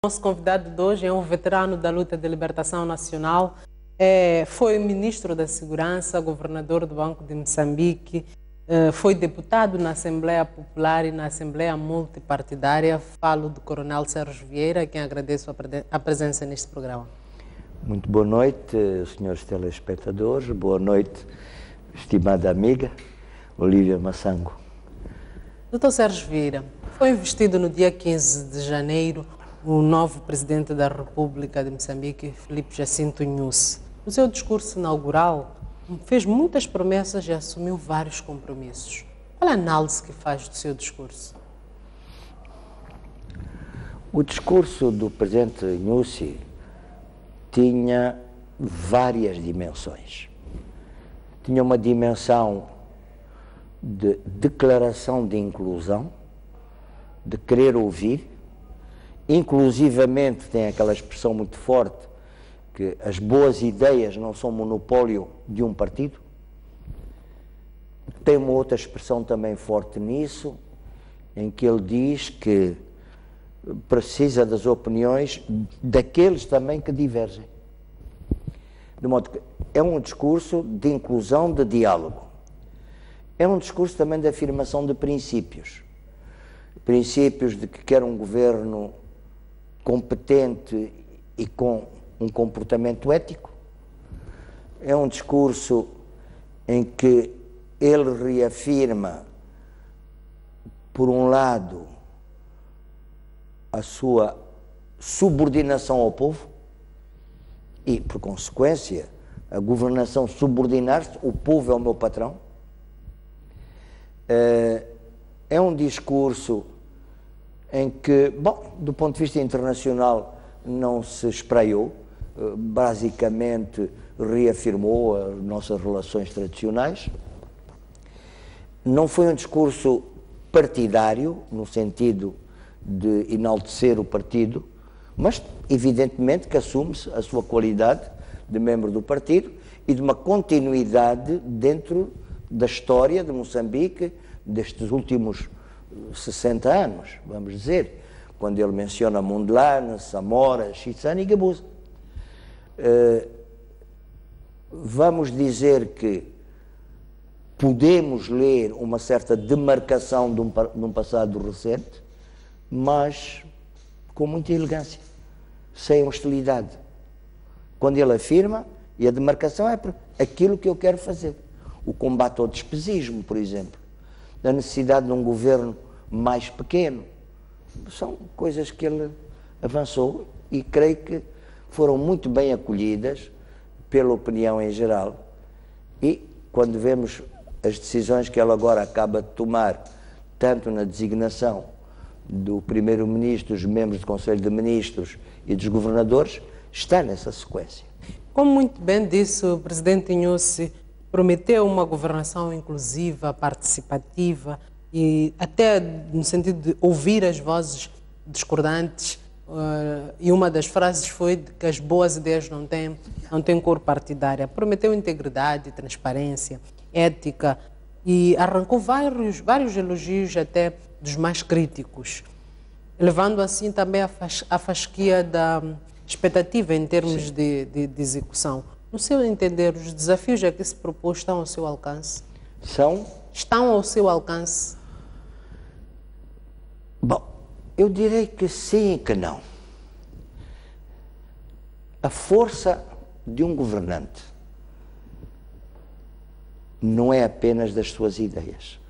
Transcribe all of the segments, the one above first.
Nosso convidado de hoje é um veterano da luta de libertação nacional, foi ministro da Segurança, governador do Banco de Moçambique, foi deputado na Assembleia Popular e na Assembleia Multipartidária. Falo do Coronel Sérgio Vieira, a quem agradeço a presença neste programa. Muito boa noite, senhores telespectadores, boa noite, estimada amiga Olívia Massango. Dr. Sérgio Vieira, foi investido no dia 15 de janeiro o novo presidente da República de Moçambique, Filipe Jacinto Nyusi. No seu discurso inaugural, fez muitas promessas e assumiu vários compromissos. Qual a análise que faz do seu discurso? O discurso do presidente Nyusi tinha várias dimensões. Tinha uma dimensão de declaração de inclusão, de querer ouvir. Inclusivamente tem aquela expressão muito forte que as boas ideias não são monopólio de um partido. Tem uma outra expressão também forte nisso, em que ele diz que precisa das opiniões daqueles também que divergem. De modo que é um discurso de inclusão, de diálogo. É um discurso também de afirmação de princípios. Princípios de que quer um governo competente e com um comportamento ético. É um discurso em que ele reafirma, por um lado, a sua subordinação ao povo e, por consequência, a governação subordinar-se, o povo é o meu patrão. É um discurso em que, bom, do ponto de vista internacional não se espraiou, basicamente reafirmou as nossas relações tradicionais. Não foi um discurso partidário, no sentido de enaltecer o partido, mas evidentemente que assume-se a sua qualidade de membro do partido e de uma continuidade dentro da história de Moçambique destes últimos 60 anos, vamos dizer, quando ele menciona Mondlane, Samora, Chissane e Gabuza. Vamos dizer que podemos ler uma certa demarcação de um passado recente, mas com muita elegância, sem hostilidade. Quando ele afirma, e a demarcação é para aquilo que eu quero fazer. O combate ao despesismo, por exemplo, da necessidade de um governo mais pequeno. São coisas que ele avançou e creio que foram muito bem acolhidas pela opinião em geral. E quando vemos as decisões que ele agora acaba de tomar, tanto na designação do primeiro-ministro, dos membros do Conselho de Ministros e dos governadores, está nessa sequência. Como muito bem disse o presidente Nyusi, prometeu uma governação inclusiva, participativa e até no sentido de ouvir as vozes discordantes. E uma das frases foi de que as boas ideias não têm cor partidária. Prometeu integridade, transparência, ética e arrancou vários elogios até dos mais críticos, levando assim também a fasquia da expectativa em termos de execução. No seu entender, os desafios a que se propôs estão ao seu alcance? Estão ao seu alcance? Bom, eu direi que sim e que não. A força de um governante não é apenas das suas ideias.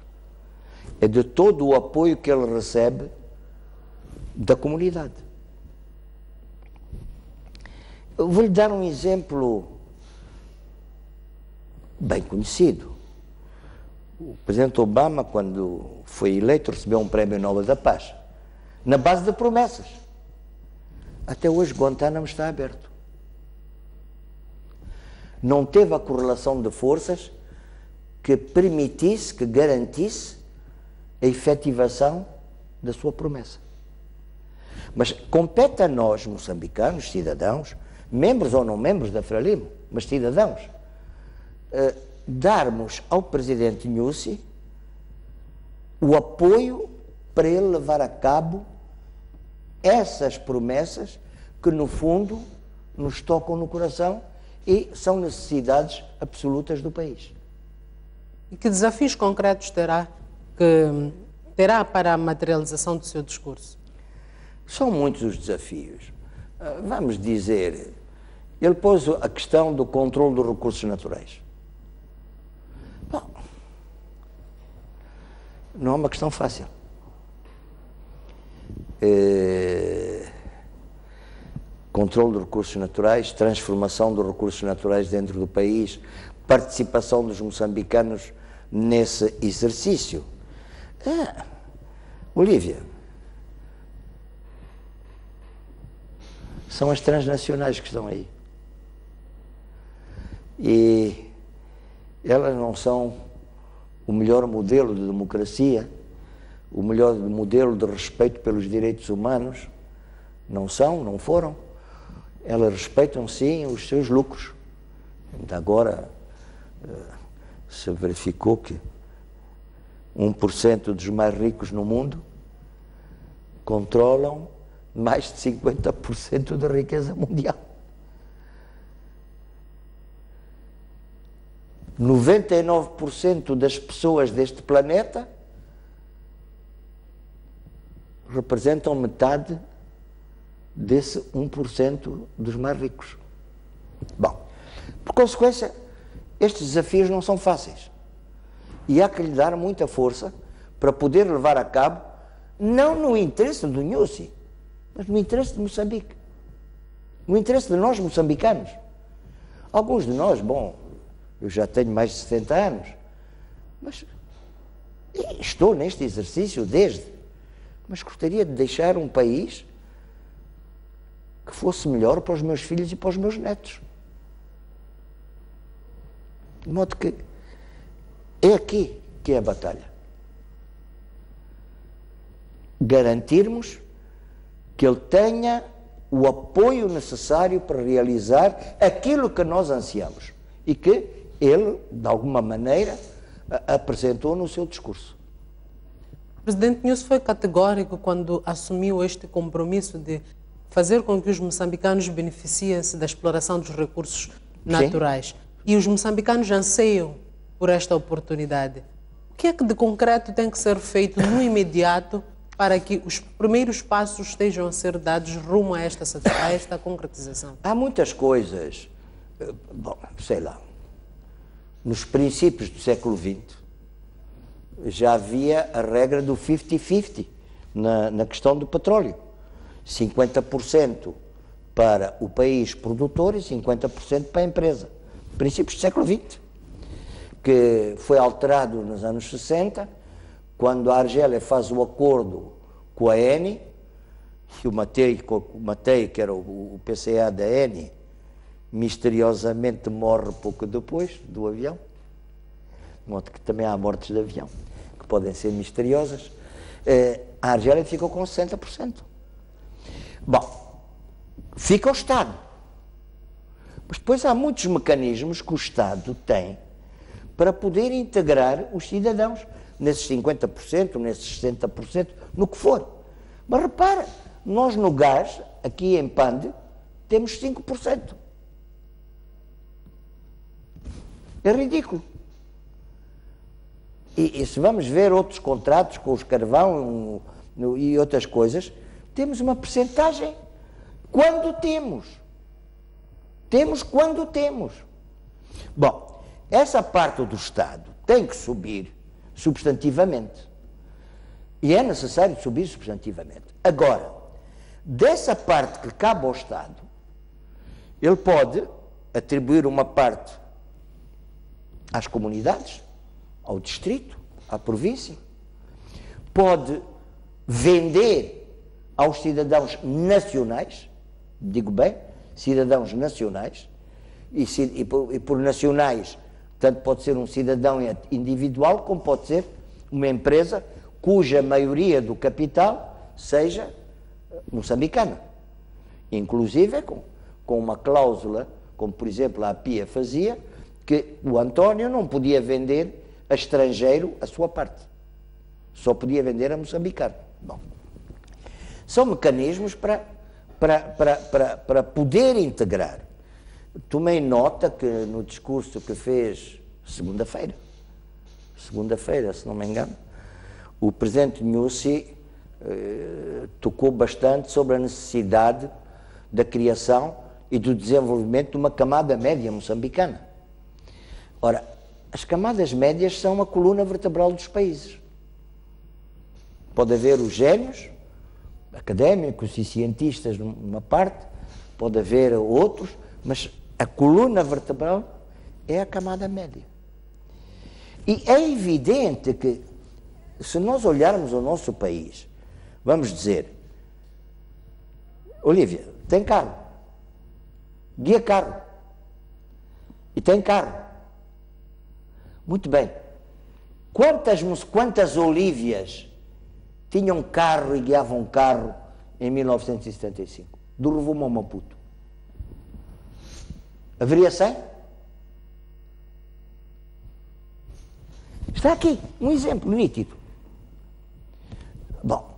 É de todo o apoio que ele recebe da comunidade. Eu vou-lhe dar um exemplo bem conhecido. O presidente Obama, quando foi eleito, recebeu um prémio Nobel da Paz, na base de promessas. Até hoje, Guantánamo está aberto. Não teve a correlação de forças que permitisse, que garantisse a efetivação da sua promessa. Mas compete a nós, moçambicanos, cidadãos, membros ou não membros da Frelimo, mas cidadãos, darmos ao presidente Nyusi o apoio para ele levar a cabo essas promessas que, no fundo, nos tocam no coração e são necessidades absolutas do país. E que desafios concretos terá para a materialização do seu discurso? São muitos os desafios. Vamos dizer, ele pôs a questão do controle dos recursos naturais. Bom, não é uma questão fácil. Controle dos recursos naturais, transformação dos recursos naturais dentro do país, participação dos moçambicanos nesse exercício. Olívia, são as transnacionais que estão aí. E elas não são o melhor modelo de democracia, o melhor modelo de respeito pelos direitos humanos. Não são, não foram. Elas respeitam, sim, os seus lucros. Agora, se verificou que 1% dos mais ricos no mundo controlam mais de 50% da riqueza mundial. 99% das pessoas deste planeta representam metade desse 1% dos mais ricos. Bom, por consequência, estes desafios não são fáceis. E há que lhe dar muita força para poder levar a cabo, não no interesse do Nussi, mas no interesse de Moçambique. No interesse de nós moçambicanos. Alguns de nós, bom, eu já tenho mais de 70 anos, mas estou neste exercício mas gostaria de deixar um país que fosse melhor para os meus filhos e para os meus netos. De modo que é aqui que é a batalha. Garantirmos que ele tenha o apoio necessário para realizar aquilo que nós ansiamos e que ele, de alguma maneira, apresentou no seu discurso. O presidente Nussi foi categórico quando assumiu este compromisso de fazer com que os moçambicanos beneficiem-se da exploração dos recursos naturais. Sim. E os moçambicanos anseiam por esta oportunidade. O que é que de concreto tem que ser feito no imediato para que os primeiros passos estejam a ser dados rumo a esta concretização? Há muitas coisas. Bom, sei lá. Nos princípios do século XX, já havia a regra do 50-50 na questão do petróleo. 50% para o país produtor e 50% para a empresa. Princípios do século XX, que foi alterado nos anos 60, quando a Argélia faz o acordo com a Eni, e o Matei, que era o PCA da Eni, misteriosamente morre pouco depois do avião. De modo que também há mortes de avião, que podem ser misteriosas. A Argélia ficou com 60%. Bom, fica o Estado. Mas depois há muitos mecanismos que o Estado tem para poder integrar os cidadãos nesses 50%, nesses 60%, no que for. Mas repara, nós no gás, aqui em Pande, temos 5%. É ridículo. E se vamos ver outros contratos com os carvão e outras coisas, temos uma percentagem quando temos. Temos quando temos. Bom, essa parte do Estado tem que subir substantivamente. E é necessário subir substantivamente. Agora, dessa parte que cabe ao Estado, ele pode atribuir uma parte às comunidades, ao distrito, à província, pode vender aos cidadãos nacionais, digo bem, cidadãos nacionais, e por nacionais, tanto pode ser um cidadão individual, como pode ser uma empresa cuja maioria do capital seja moçambicana. Inclusive com uma cláusula, como por exemplo a APIA fazia, que o António não podia vender a estrangeiro a sua parte. Só podia vender a moçambicano. Bom, São mecanismos para poder integrar. Tomei nota que no discurso que fez segunda-feira, se não me engano, o presidente Nyusi tocou bastante sobre a necessidade da criação e do desenvolvimento de uma camada média moçambicana. Ora, as camadas médias são a coluna vertebral dos países. Pode haver os génios, académicos e cientistas numa parte, pode haver outros, mas a coluna vertebral é a camada média. E é evidente que, se nós olharmos o nosso país, vamos dizer, Olívia, tem carro, guia carro, e tem carro. Muito bem. Quantas Olívias tinham carro e guiavam carro em 1975? Do Rovuma ao Maputo. Haveria 100? Está aqui um exemplo nítido. Bom,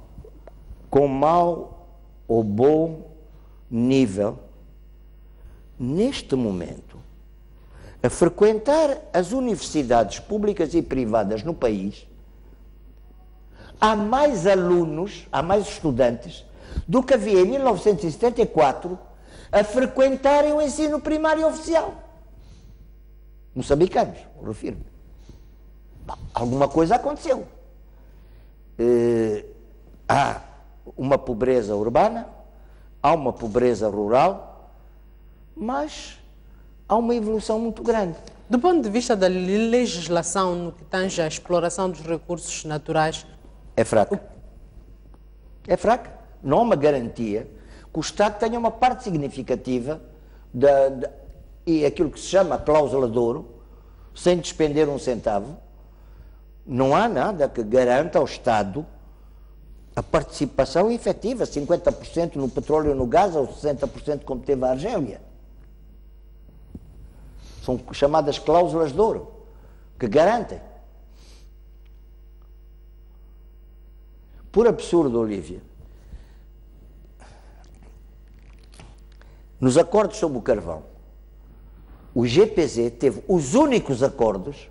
com mau ou bom nível, neste momento, a frequentar as universidades públicas e privadas no país, há mais alunos, há mais estudantes do que havia em 1974 a frequentarem o ensino primário oficial. Moçambicanos, refiro-me. Alguma coisa aconteceu. Há uma pobreza urbana, há uma pobreza rural, mas há uma evolução muito grande. Do ponto de vista da legislação no que tange à exploração dos recursos naturais, é fraca. É fraca. Não há uma garantia que o Estado tenha uma parte significativa e aquilo que se chama a cláusula de ouro, sem despender um centavo. Não há nada que garanta ao Estado a participação efetiva, 50% no petróleo e no gás, ou 60% como teve a Argélia. São chamadas cláusulas de ouro, que garantem. Por absurdo, Olívia, nos acordos sobre o carvão, o GPZ teve os únicos acordos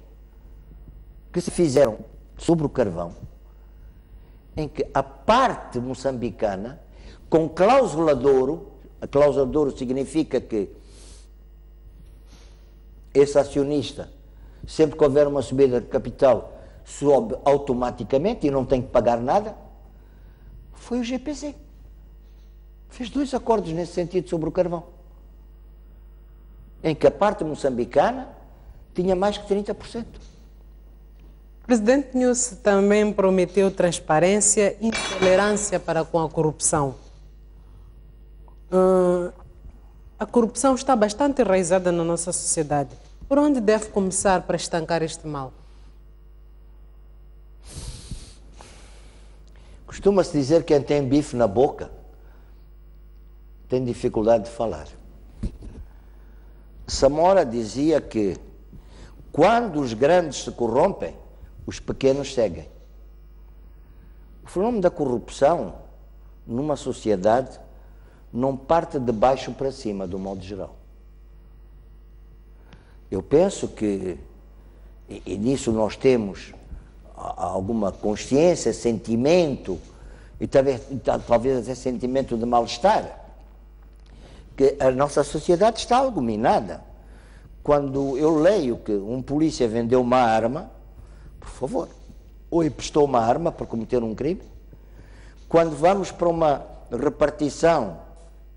que se fizeram sobre o carvão em que a parte moçambicana, com cláusula de ouro, a cláusula de ouro significa que esse acionista, sempre que houver uma subida de capital, sobe automaticamente e não tem que pagar nada, foi o GPZ. Fez 2 acordos nesse sentido sobre o carvão, em que a parte moçambicana tinha mais que 30%. O presidente Nyusi também prometeu transparência e intolerância para com a corrupção. A corrupção está bastante enraizada na nossa sociedade. Por onde deve começar para estancar este mal? Costuma-se dizer que quem tem bife na boca tem dificuldade de falar. Samora dizia que quando os grandes se corrompem, os pequenos seguem. O fenómeno da corrupção numa sociedade não parte de baixo para cima, do modo geral. Eu penso que, e nisso nós temos alguma consciência, sentimento, e talvez até sentimento de mal-estar, que a nossa sociedade está algo minada. Quando eu leio que um polícia vendeu uma arma, por favor, ou emprestou uma arma para cometer um crime, quando vamos para uma repartição,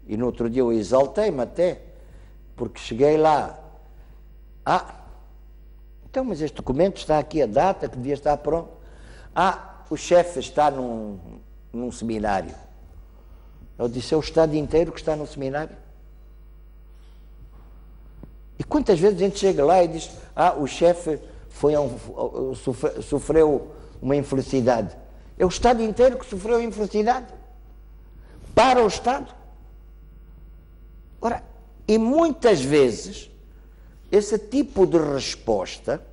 e no outro dia eu exaltei-me até, porque cheguei lá, então, mas este documento está aqui, a data que devia estar pronto. O chefe está num seminário. Eu disse, é o Estado inteiro que está no seminário? E quantas vezes a gente chega lá e diz, o chefe sofreu uma infelicidade. É o Estado inteiro que sofreu a infelicidade. Para o Estado. Ora, e muitas vezes, esse tipo de resposta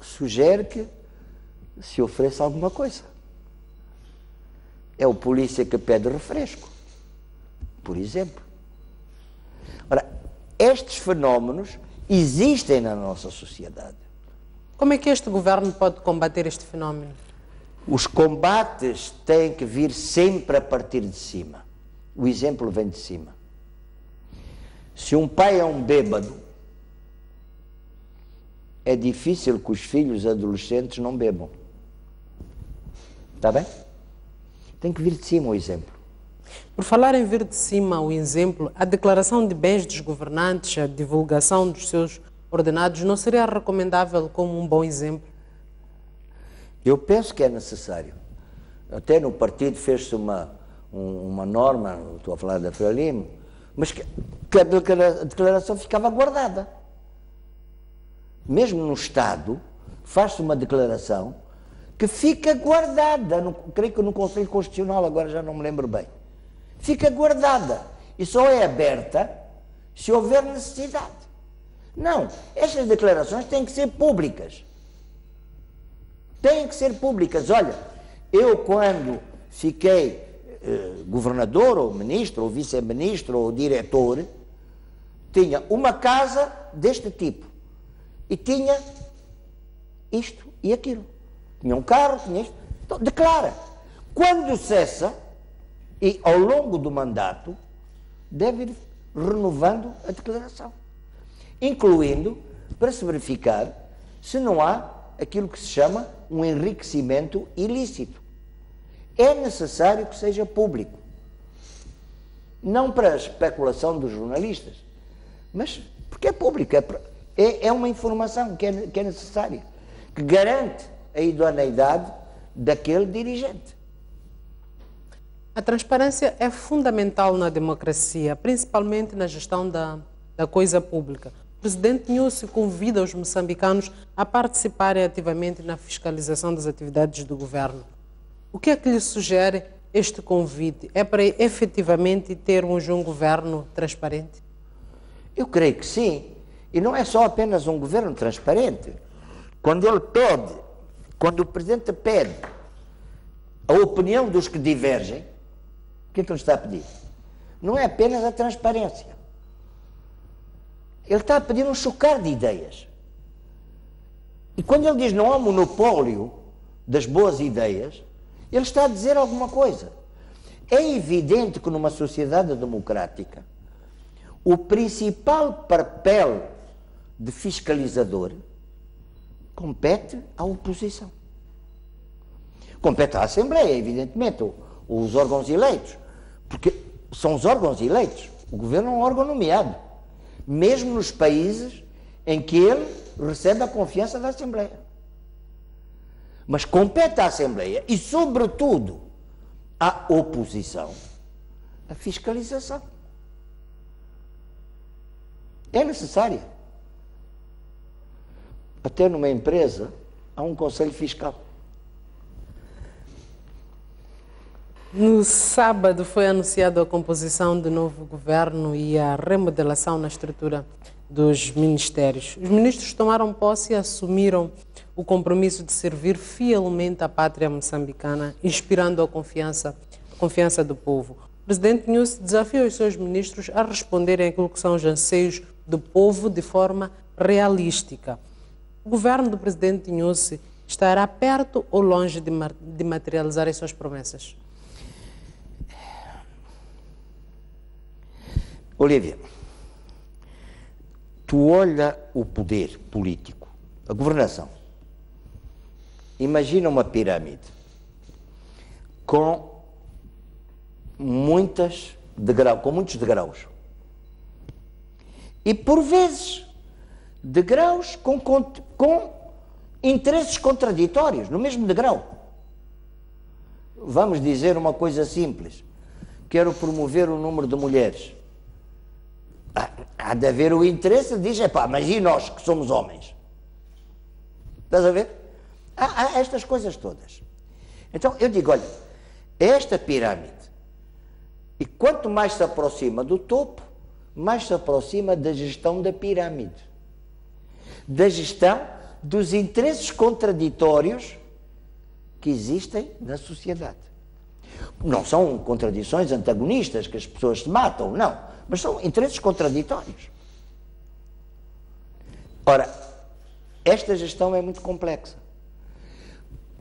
sugere que se ofereça alguma coisa. é o polícia que pede refresco, por exemplo. Ora, estes fenómenos existem na nossa sociedade. Como é que este governo pode combater este fenómeno? Os combates têm que vir sempre a partir de cima. O exemplo vem de cima. Se um pai é um bêbado, é difícil que os filhos adolescentes não bebam. Está bem? Tem que vir de cima o exemplo. Por falar em vir de cima o exemplo, a declaração de bens dos governantes, a divulgação dos seus ordenados, não seria recomendável como um bom exemplo? Eu penso que é necessário. Até no partido fez-se uma norma, estou a falar da Frelimo, mas que a declaração ficava guardada. Mesmo no Estado, faz-se uma declaração que fica guardada, creio que no Conselho Constitucional, agora já não me lembro bem. Fica guardada e só é aberta se houver necessidade. Não, estas declarações têm que ser públicas. Têm que ser públicas. Olha, eu quando fiquei governador, ou ministro, ou vice-ministro, ou diretor, tinha uma casa deste tipo. E tinha isto e aquilo. Tinha um carro, tinha isto. Então, declara. Quando cessa, e ao longo do mandato, deve ir renovando a declaração. Incluindo para se verificar se não há aquilo que se chama um enriquecimento ilícito. É necessário que seja público. Não para a especulação dos jornalistas, mas porque é público, é uma informação que é necessária, que garante a idoneidade daquele dirigente. A transparência é fundamental na democracia, principalmente na gestão da coisa pública. O presidente Nyusi convida os moçambicanos a participarem ativamente na fiscalização das atividades do governo. O que é que lhe sugere este convite? É para efetivamente termos um governo transparente? Eu creio que sim. E não é só apenas um governo transparente. Quando o presidente pede a opinião dos que divergem, o que é que ele está a pedir? Não é apenas a transparência. Ele está a pedir um chocar de ideias. E quando ele diz não há monopólio das boas ideias, ele está a dizer alguma coisa. É evidente que numa sociedade democrática, o principal papel de fiscalizador compete à oposição. Compete à Assembleia, evidentemente, os órgãos eleitos, porque são os órgãos eleitos. O governo é um órgão nomeado, mesmo nos países em que ele recebe a confiança da Assembleia. Mas compete à Assembleia e, sobretudo, à oposição, a fiscalização. É necessária. Até numa empresa há um conselho fiscal. No sábado foi anunciada a composição do novo governo e a remodelação na estrutura dos ministérios. Os ministros tomaram posse e assumiram o compromisso de servir fielmente a pátria moçambicana, inspirando a confiança do povo. O presidente Nyusi desafia os seus ministros a responderem àquilo que são os anseios do povo de forma realística. O governo do presidente Nyusi estará perto ou longe de materializar as suas promessas? Olívia, tu olha o poder político, a governação. Imagina uma pirâmide com muitos degraus. E, por vezes, degraus com interesses contraditórios, no mesmo degrau. Vamos dizer uma coisa simples. Quero promover o número de mulheres. Há de haver o interesse de dizer, mas e nós que somos homens? Estás a ver? Há estas coisas todas. Então, eu digo, olha, esta pirâmide, e quanto mais se aproxima do topo, mais se aproxima da gestão da pirâmide. Da gestão dos interesses contraditórios que existem na sociedade. Não são contradições antagonistas que as pessoas se matam, não, mas são interesses contraditórios. Ora, esta gestão é muito complexa.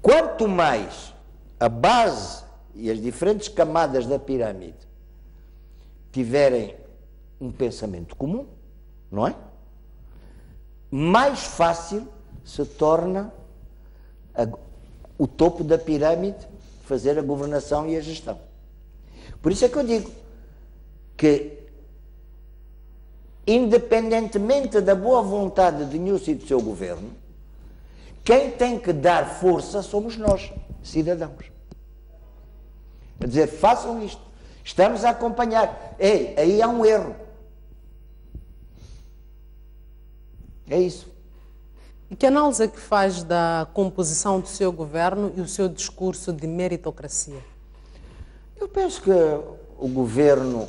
Quanto mais a base e as diferentes camadas da pirâmide tiverem um pensamento comum, não é? Mais fácil se torna o topo da pirâmide fazer a governação e a gestão. Por isso é que eu digo que, independentemente da boa vontade de Nyusi e do seu governo, quem tem que dar força somos nós, cidadãos. A dizer, façam isto, estamos a acompanhar. Ei, aí há um erro. É isso. E que análise é que faz da composição do seu governo e o seu discurso de meritocracia? Eu penso que o governo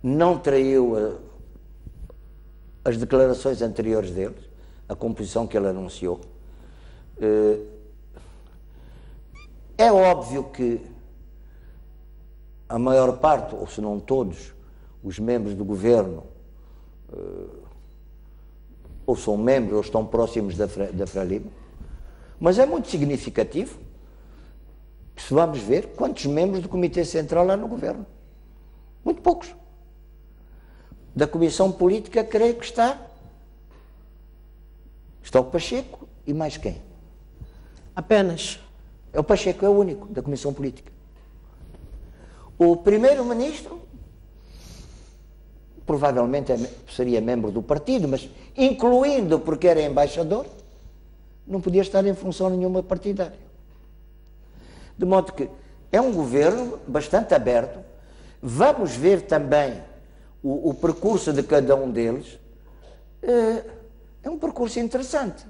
não traiu as declarações anteriores dele, a composição que ele anunciou. É óbvio que a maior parte, ou se não todos, os membros do governo ou são membros ou estão próximos da Frelimo, mas é muito significativo que, se vamos ver, quantos membros do Comitê Central há no governo. Muito poucos. Da Comissão Política, creio que está o Pacheco e mais quem? Apenas. O Pacheco é o único da Comissão Política. O primeiro-ministro provavelmente seria membro do partido, mas incluindo porque era embaixador, não podia estar em função nenhuma partidária. De modo que é um governo bastante aberto. Vamos ver também o percurso de cada um deles. É um percurso interessante.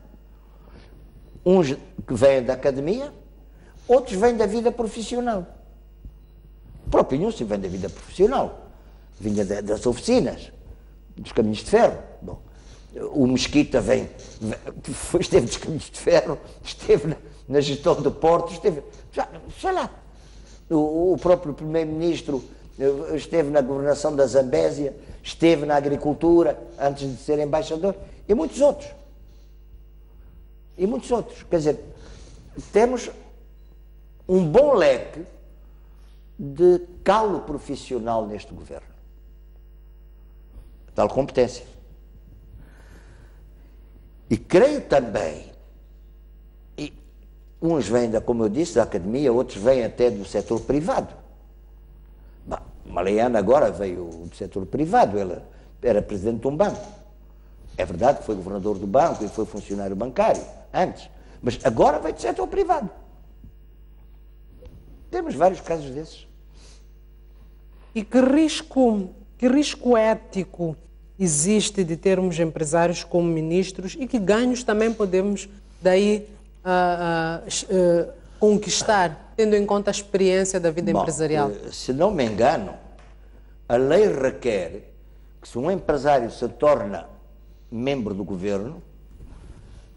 Uns que vêm da academia, outros vêm da vida profissional. O próprio Nyusi vem da vida profissional. Vinha das oficinas, dos caminhos de ferro. Bom, o Mesquita esteve dos caminhos de ferro, esteve na gestão de portos, esteve, sei lá. O próprio primeiro-ministro esteve na governação da Zambésia, esteve na agricultura antes de ser embaixador, e muitos outros. E muitos outros. Quer dizer, temos um bom leque de calo profissional neste governo. Tal competência. E creio também, e uns vêm, como eu disse, da academia, outros vêm até do setor privado. Maliana agora veio do setor privado, ela era presidente de um banco. É verdade que foi governador do banco e foi funcionário bancário antes, mas agora veio do setor privado. Temos vários casos desses. E que risco ético existe de termos empresários como ministros e que ganhos também podemos daí conquistar, tendo em conta a experiência da vida empresarial? Se não me engano, a lei requer que, se um empresário se torna membro do governo,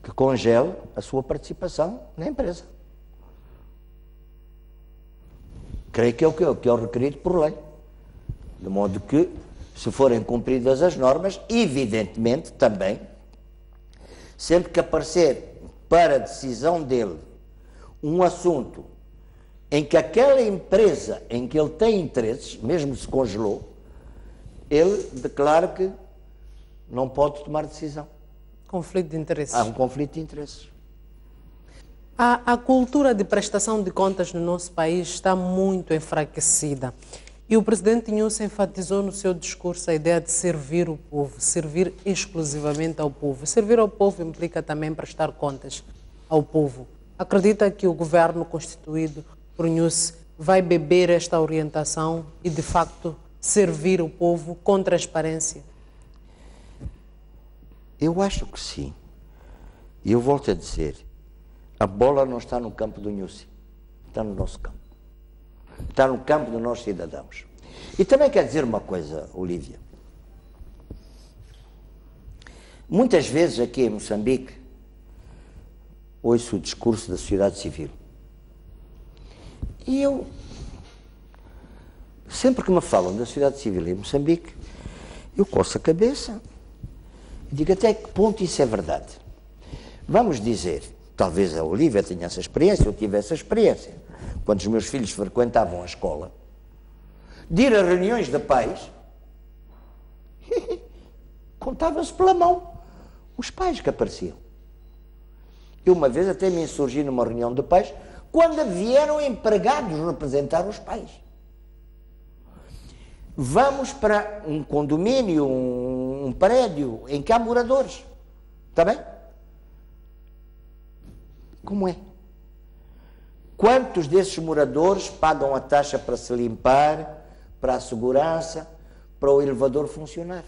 que congele a sua participação na empresa. Creio que é o que é requerido por lei. De modo que, se forem cumpridas as normas, evidentemente também, sempre que aparecer para a decisão dele um assunto em que aquela empresa em que ele tem interesses, mesmo se congelou, ele declara que não pode tomar decisão. Conflito de interesses. Há um conflito de interesses. A cultura de prestação de contas no nosso país está muito enfraquecida. E o presidente Nyusi enfatizou no seu discurso a ideia de servir o povo, servir exclusivamente ao povo. Servir ao povo implica também prestar contas ao povo. Acredita que o governo constituído por Nyusi vai beber esta orientação e, de facto, servir o povo com transparência? Eu acho que sim. E eu volto a dizer, a bola não está no campo do Nyusi, está no nosso campo. Está no campo dos nossos cidadãos. E também quero dizer uma coisa, Olívia. Muitas vezes aqui em Moçambique ouço o discurso da sociedade civil. E eu Sempre que me falam da sociedade civil em Moçambique, eu coço a cabeça e digo até que ponto isso é verdade. Vamos dizer, talvez a Olívia tenha essa experiência, eu tive essa experiência, quando os meus filhos frequentavam a escola, de ir a reuniões de pais, contava-se pela mão os pais que apareciam. Eu uma vez até me insurgi numa reunião de pais, quando vieram empregados representar os pais. Vamos para um condomínio, um prédio em que há moradores. Está bem? Como é? Quantos desses moradores pagam a taxa para se limpar, para a segurança, para o elevador funcionar?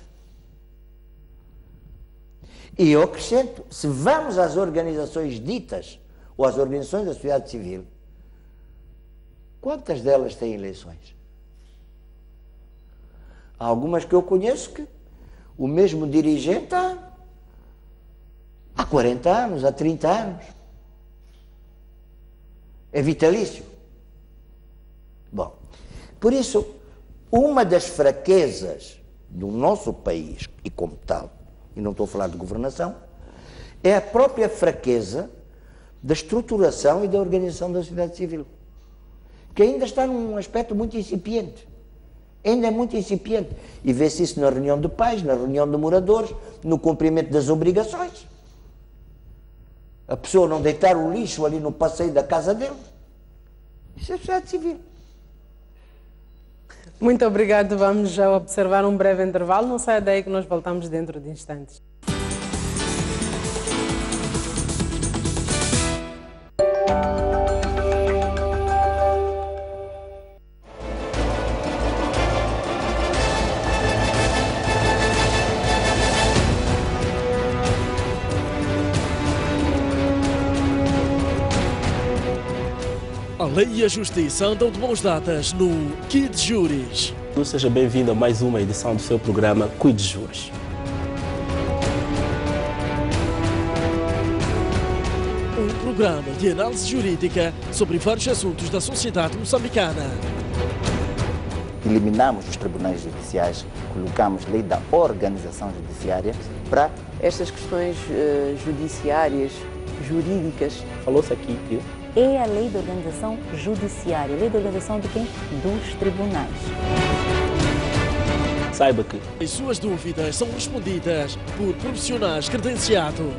E eu acrescento, se vamos às organizações ditas, ou às organizações da sociedade civil, quantas delas têm eleições? Há algumas que eu conheço que o mesmo dirigente há 40 anos, há 30 anos. É vitalício. Bom, por isso, uma das fraquezas do nosso país, e como tal, e não estou a falar de governação, é a própria fraqueza da estruturação e da organização da sociedade civil, que ainda está num aspecto muito incipiente. Ainda é muito incipiente. E vê-se isso na reunião de pais, na reunião de moradores, no cumprimento das obrigações. A pessoa não deitar o lixo ali no passeio da casa dele. Isso é sociedade civil. Muito obrigado. Vamos já observar um breve intervalo. Não saia daí que nós voltamos dentro de instantes. A lei e a justiça andam de mãos dadas no Quid Juris. Seja bem-vindo a mais uma edição do seu programa Quid Juris. Um programa de análise jurídica sobre vários assuntos da sociedade moçambicana. Eliminamos os tribunais judiciais, colocamos lei da organização judiciária para estas questões judiciárias, jurídicas. Falou-se aqui que é a lei da organização judiciária. A lei da organização de quem? Dos tribunais. Saiba que as suas dúvidas são respondidas por profissionais credenciados.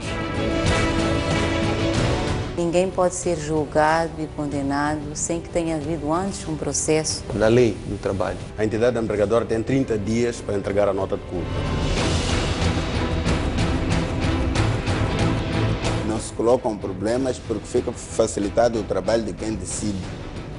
Ninguém pode ser julgado e condenado sem que tenha havido antes um processo. Na lei do trabalho, a entidade empregadora tem 30 dias para entregar a nota de culpa. Não se colocam problemas porque fica facilitado o trabalho de quem decide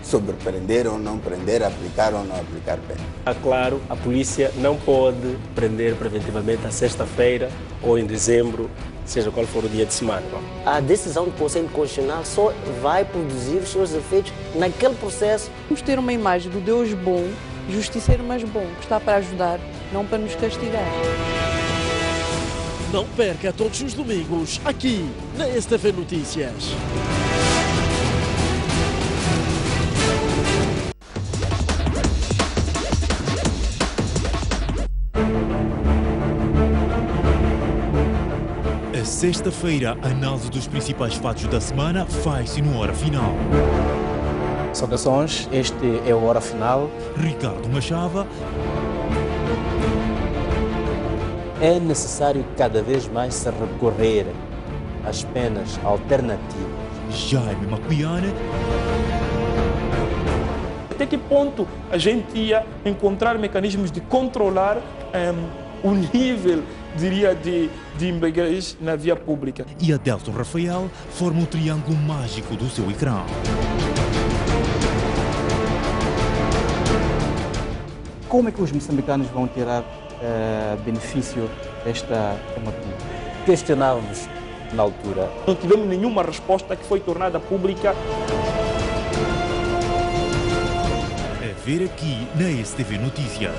sobre prender ou não prender, aplicar ou não aplicar pena. Claro, a polícia não pode prender preventivamente à sexta-feira ou em dezembro, seja qual for o dia de semana. Não? A decisão do Conselho Constitucional só vai produzir os seus efeitos naquele processo. Vamos ter uma imagem do Deus bom, justiceiro mas bom, que está para ajudar, não para nos castigar. Não perca todos os domingos, aqui na STV Notícias. A sexta-feira, a análise dos principais fatos da semana faz-se no Hora Final. Saudações, este é o Hora Final. Ricardo Machava. É necessário cada vez mais se recorrer às penas alternativas. Jaime Macuiane. Até que ponto a gente ia encontrar mecanismos de controlar o nível, diria, de embriaguez na via pública? E Adelson Rafael forma o triângulo mágico do seu ecrã. Como é que os moçambicanos vão tirar benefício desta formatura? Questionávamos na altura. Não tivemos nenhuma resposta que foi tornada pública. É ver aqui na STV Notícias.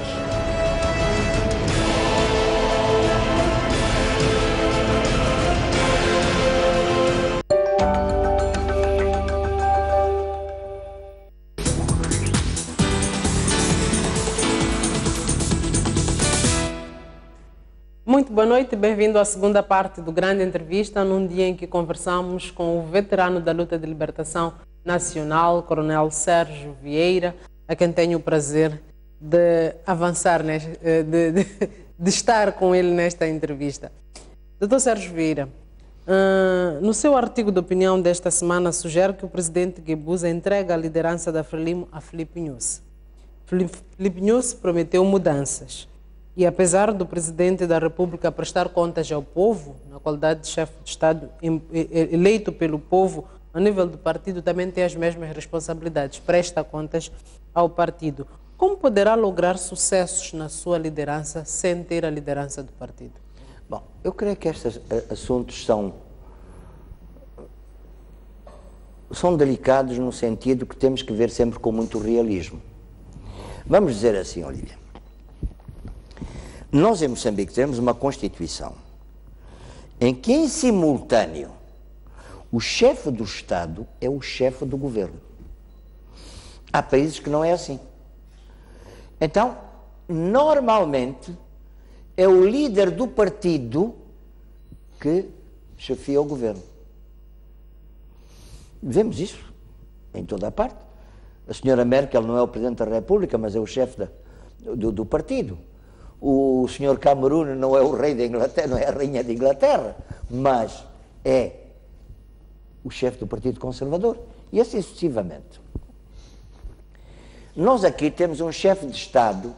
Muito boa noite e bem-vindo à segunda parte do Grande Entrevista, num dia em que conversamos com o veterano da luta de libertação nacional, Coronel Sérgio Vieira, a quem tenho o prazer de avançar, de estar com ele nesta entrevista. Dr. Sérgio Vieira, no seu artigo de opinião desta semana, sugere que o presidente Guebuza entregue a liderança da Frelimo a Filipe Nyusi. Filipe Nyusi prometeu mudanças. E apesar do presidente da República prestar contas ao povo, na qualidade de chefe de Estado eleito pelo povo, a nível do partido também tem as mesmas responsabilidades, presta contas ao partido. Como poderá lograr sucessos na sua liderança sem ter a liderança do partido? Bom, eu creio que estes assuntos são delicados no sentido que temos que ver sempre com muito realismo. Vamos dizer assim, Olívia. Nós em Moçambique temos uma Constituição em que, em simultâneo, o chefe do Estado é o chefe do governo. Há países que não é assim. Então, normalmente, é o líder do partido que chefia o governo. Vemos isso em toda a parte. A senhora Merkel não é o Presidente da República, mas é o chefe do partido. O senhor Camerún não é o rei da Inglaterra, não é a rainha da Inglaterra, mas é o chefe do Partido Conservador. E assim sucessivamente. Nós aqui temos um chefe de Estado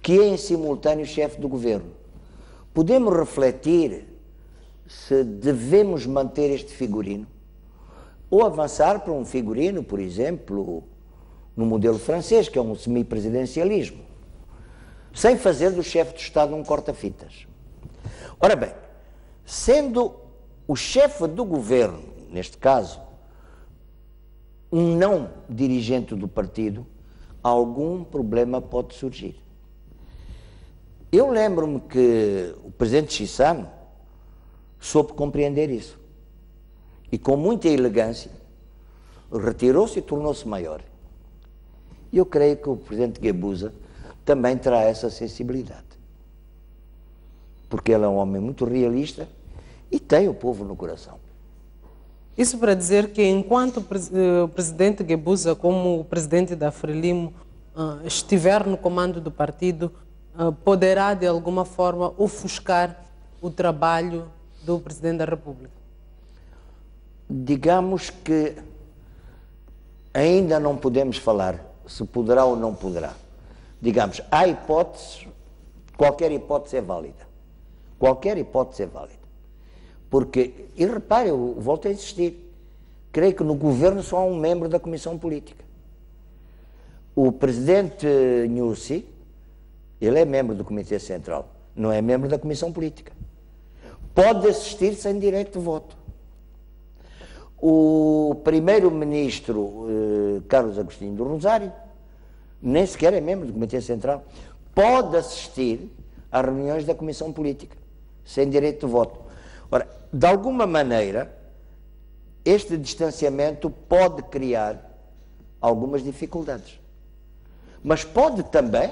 que é em simultâneo chefe do governo. Podemos refletir se devemos manter este figurino ou avançar para um figurino, por exemplo, no modelo francês, que é um semipresidencialismo, sem fazer do chefe de Estado um corta-fitas. Ora bem, sendo o chefe do governo, neste caso, um não dirigente do partido, algum problema pode surgir. Eu lembro-me que o presidente Chissano soube compreender isso. E com muita elegância, retirou-se e tornou-se maior. E eu creio que o presidente Guebuza também terá essa sensibilidade. Porque ele é um homem muito realista e tem o povo no coração. Isso para dizer que enquanto o presidente Guebuza, como o presidente da Frelimo, estiver no comando do partido, poderá de alguma forma ofuscar o trabalho do presidente da República? Digamos que ainda não podemos falar se poderá ou não poderá. Digamos, há hipóteses, qualquer hipótese é válida. Qualquer hipótese é válida. Porque, e repare, eu volto a insistir, creio que no governo só há um membro da Comissão Política. O presidente Nyusi, ele é membro do Comitê Central, não é membro da Comissão Política. Pode assistir sem direito de voto. O primeiro-ministro Carlos Agostinho do Rosário nem sequer é membro do Comitê Central. Pode assistir às reuniões da Comissão Política, sem direito de voto. Ora, de alguma maneira, este distanciamento pode criar algumas dificuldades. Mas pode também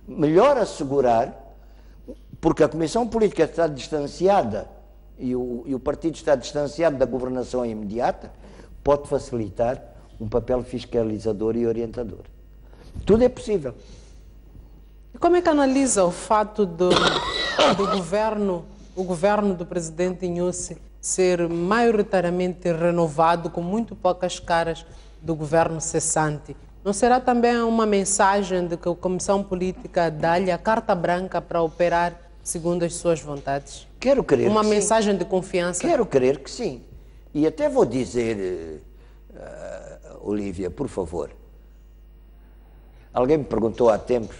melhor assegurar, porque a Comissão Política está distanciada e o partido está distanciado da governação imediata, pode facilitar um papel fiscalizador e orientador. Tudo é possível. E como é que analisa o fato do governo do presidente Nyusi ser maioritariamente renovado com muito poucas caras do governo cessante? Não será também uma mensagem de que a Comissão Política dá-lhe a carta branca para operar segundo as suas vontades? Quero crer uma que mensagem sim. De confiança? Quero crer que sim. E até vou dizer, Olívia, por favor, alguém me perguntou há tempos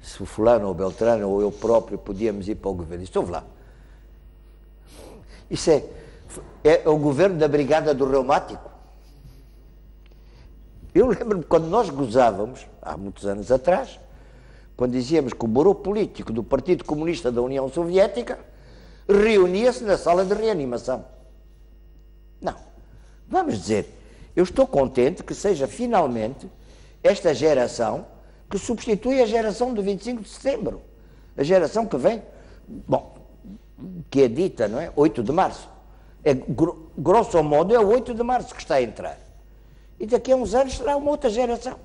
se o fulano ou Beltrano ou eu próprio podíamos ir para o governo. Estou lá. Isso é o governo da Brigada do Reumático. Eu lembro-me quando nós gozávamos, há muitos anos atrás, quando dizíamos que o Bureau Político do Partido Comunista da União Soviética reunia-se na sala de reanimação. Não. Vamos dizer, eu estou contente que seja finalmente esta geração que substitui a geração do 25 de setembro. A geração que vem bom, que é dita, não é? 8 de março. Grosso modo, é o 8 de março que está a entrar. E daqui a uns anos será uma outra geração.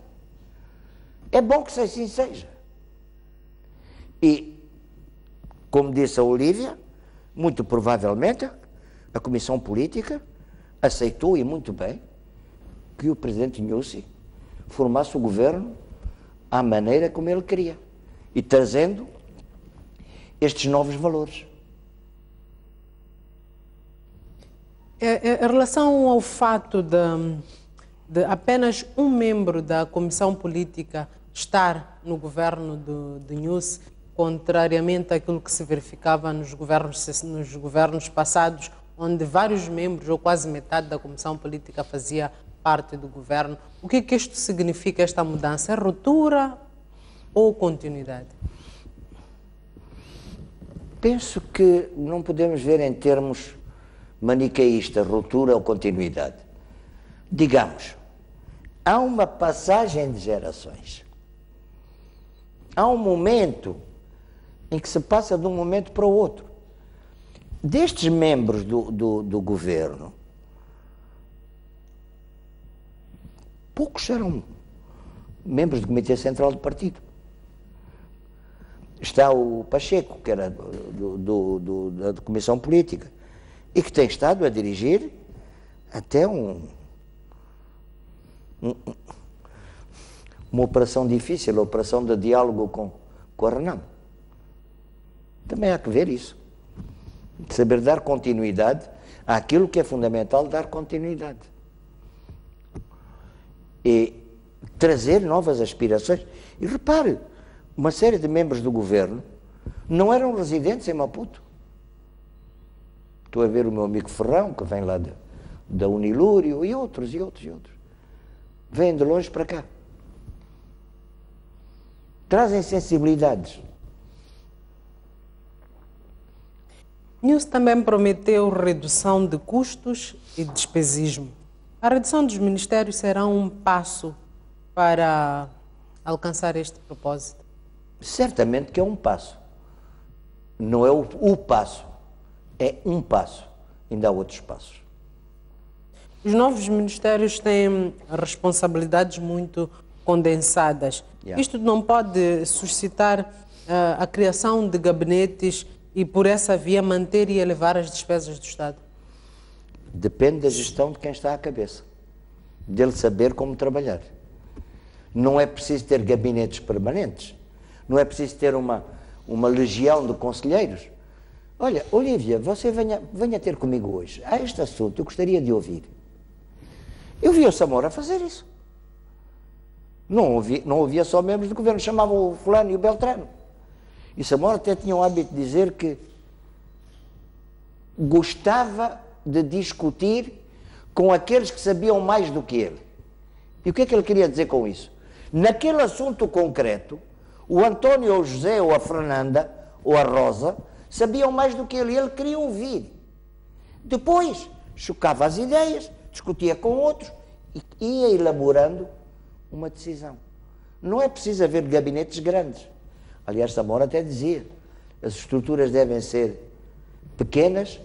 É bom que assim seja. E, como disse a Olívia, muito provavelmente a Comissão Política aceitou, e muito bem, que o presidente Nyusi formasse o governo à maneira como ele queria, e trazendo estes novos valores. Em relação ao fato de apenas um membro da Comissão Política estar no governo de Nyusi, contrariamente àquilo que se verificava nos governos passados, onde vários membros, ou quase metade da Comissão Política fazia parte do governo. O que isto significa, esta mudança? É ruptura ou continuidade? Penso que não podemos ver em termos maniqueístas, ruptura ou continuidade. Digamos, há uma passagem de gerações. Há um momento em que se passa de um momento para o outro. Destes membros do governo, poucos serão membros do Comitê Central do Partido. Está o Pacheco, que era da Comissão Política, e que tem estado a dirigir até uma operação difícil, a operação de diálogo com a Renamo. Também há que ver isso. Saber dar continuidade àquilo que é fundamental dar continuidade. E trazer novas aspirações. E repare, uma série de membros do governo não eram residentes em Maputo. Estou a ver o meu amigo Ferrão, que vem lá da Unilúrio, e outros. Vêm de longe para cá. Trazem sensibilidades. Nyusi também prometeu redução de custos e despesismo. A redução dos ministérios será um passo para alcançar este propósito? Certamente que é um passo. Não é o passo, é um passo. Ainda há outros passos. Os novos ministérios têm responsabilidades muito condensadas. Yeah. Isto não pode suscitar a criação de gabinetes e, por essa via, manter e elevar as despesas do Estado? Depende da gestão de quem está à cabeça, dele saber como trabalhar. Não é preciso ter gabinetes permanentes, não é preciso ter uma legião de conselheiros. Olha, Olívia, você venha ter comigo hoje. Há este assunto, eu gostaria de ouvir. Eu vi o Samora fazer isso. Não ouvia só membros do governo, chamavam o fulano e o Beltrano. E Samora até tinha o hábito de dizer que gostava de discutir com aqueles que sabiam mais do que ele. E o que é que ele queria dizer com isso? Naquele assunto concreto, o António ou o José ou a Fernanda ou a Rosa sabiam mais do que ele, e ele queria ouvir. Depois, chocava as ideias, discutia com outros e ia elaborando uma decisão. Não é preciso haver gabinetes grandes. Aliás, Samora até dizia, as estruturas devem ser pequenas,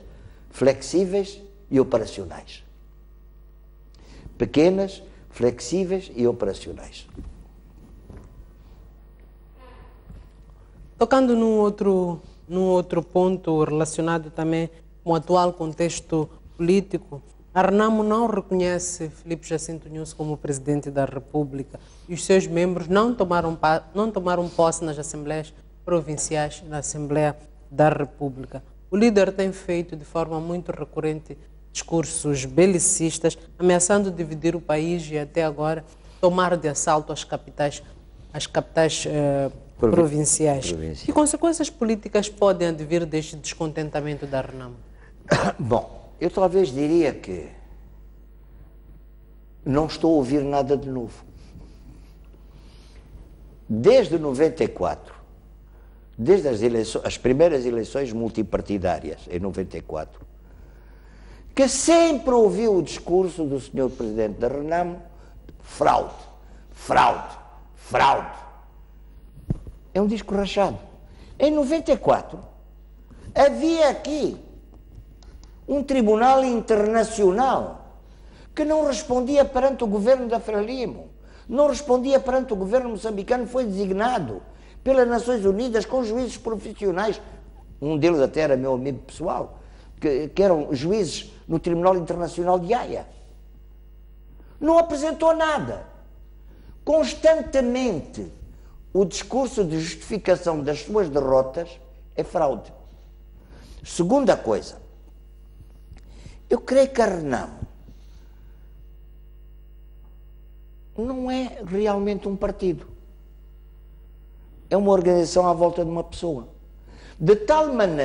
flexíveis e operacionais. Pequenas, flexíveis e operacionais. Tocando num outro ponto relacionado também com o atual contexto político, a Renamo não reconhece Filipe Jacinto Nyusi como presidente da República e os seus membros não tomaram posse nas assembleias provinciais, na Assembleia da República. O líder tem feito de forma muito recorrente discursos belicistas, ameaçando dividir o país e até agora tomar de assalto as capitais provinciais. Que consequências políticas podem advir deste descontentamento da Renamo? Bom, eu talvez diria que não estou a ouvir nada de novo. Desde 94, desde as primeiras eleições multipartidárias, em 94, que sempre ouviu o discurso do Sr. Presidente da Renamo, fraude, fraude, fraude. É um disco rachado. Em 94, Havia aqui um tribunal internacional que não respondia perante o governo da Frelimo, não respondia perante o governo moçambicano, foi designado pelas Nações Unidas com juízes profissionais, um deles até era meu amigo pessoal, que eram juízes no Tribunal Internacional de Haia. Não apresentou nada. Constantemente, o discurso de justificação das suas derrotas é fraude. Segunda coisa, eu creio que a Renamo não é realmente um partido. É uma organização à volta de uma pessoa. De tal maneira